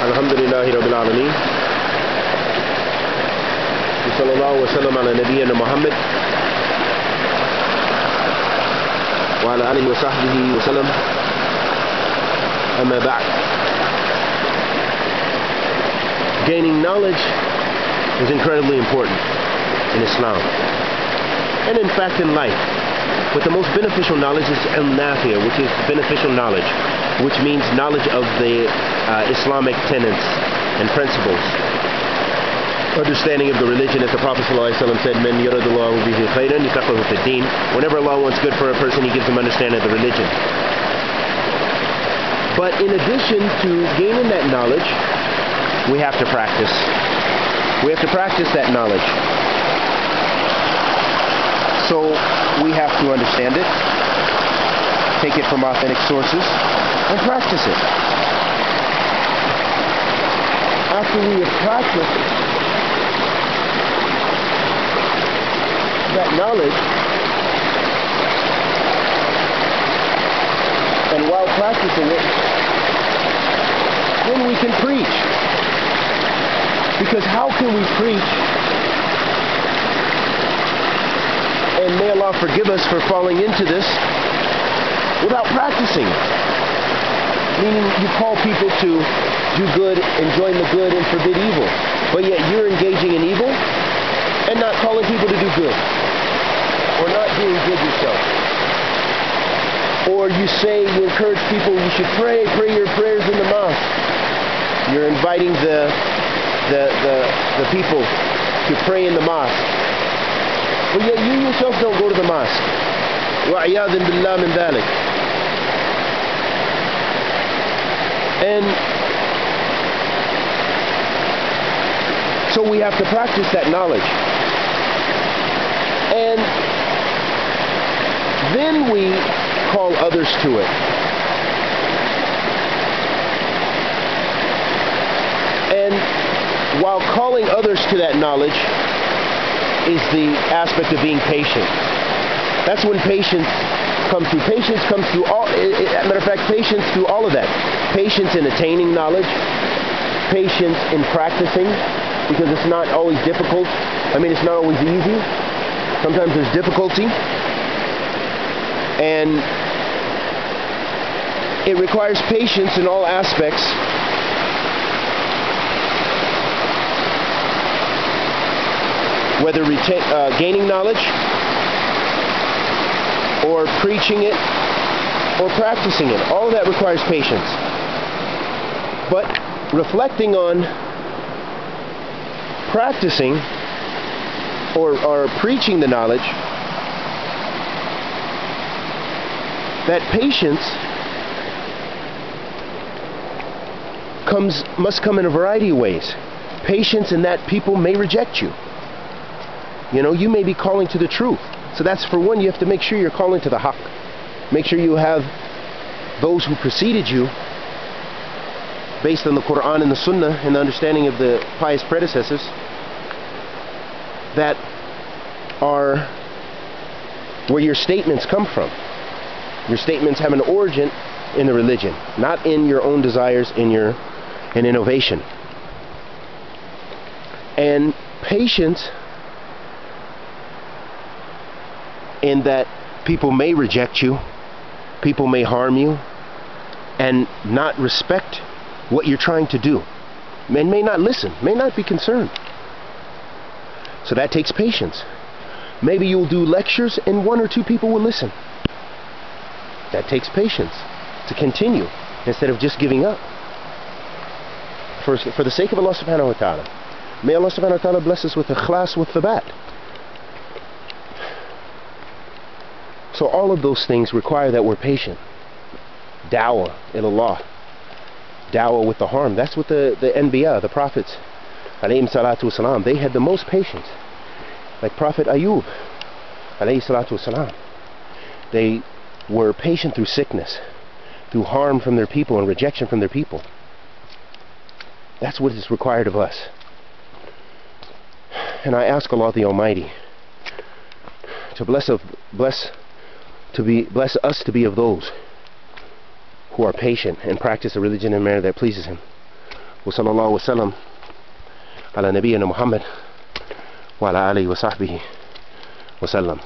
Alhamdulillahi Rabbil Alameen. Sallallahu wa sallam ala nabiyyina Muhammad wa ala alihi wa sahbihi wa sallam. Amma ba'd. Gaining knowledge is incredibly important in Islam, and in fact in life. But the most beneficial knowledge is al-nafiya, which is beneficial knowledge, which means knowledge of the Islamic tenets and principles. Understanding of the religion, as the Prophet ﷺ said, "Man yuridullahu bihi khayran yufaqihuhu fid-din." Whenever Allah wants good for a person, He gives them understanding of the religion. But in addition to gaining that knowledge, we have to practice. We have to practice that knowledge. So we have to understand it, take it from authentic sources, and practice it. After we have practiced that knowledge, and while practicing it, then we can preach. Because how can we preach? And may Allah forgive us for falling into this without practicing. Meaning you call people to do good, enjoin the good, and forbid evil. But yet you're engaging in evil and not calling people to do good. Or not doing good yourself. Or you say, you encourage people, you should pray your prayers in the mosque. You're inviting the people to pray in the mosque. But yet you yourself don't go to the mosque. وَعِيَاذٍ بِاللَّهِ مِنْ ذَلِكَ. And so we have to practice that knowledge. And then we call others to it. And while calling others to that knowledge is the aspect of being patient. That's when patience comes through. Patience comes through all, matter of fact, patience through all of that. Patience in attaining knowledge, patience in practicing, because it's not always difficult. I mean, it's not always easy. Sometimes there's difficulty. And it requires patience in all aspects. Whether gaining knowledge, or preaching it, or practicing it. All of that requires patience. But reflecting on practicing or preaching the knowledge, that patience must come in a variety of ways. Patience in that people may reject you. You know, you may be calling to the truth. So that's, for one, you have to make sure you're calling to the haqq. Make sure you have those who preceded you, based on the Quran and the Sunnah and the understanding of the pious predecessors, that are where your statements come from. Your statements have an origin in the religion, not in your own desires, in innovation. And patience in that people may reject you, people may harm you, and not respect what you're trying to do, and may not listen, may not be concerned. So that takes patience. Maybe you'll do lectures and one or two people will listen. That takes patience to continue instead of just giving up. For the sake of Allah subhanahu wa ta'ala. May Allah subhanahu wa ta'ala bless us with ikhlas, with thabat. So all of those things require that we're patient. Dawah ilallah. Dawah with the harm. That's what the Anbiya, the prophets, alayhim salatu wasalam, they had the most patience. Like Prophet Ayub, alayhi salatu wasalam. They were patient through sickness, through harm from their people and rejection from their people. That's what is required of us. And I ask Allah the Almighty to bless us to be of those who are patient and practice a religion in a manner that pleases Him. وصلى الله وسلم على نبينا محمد وعلى آله وصحبه وسلم.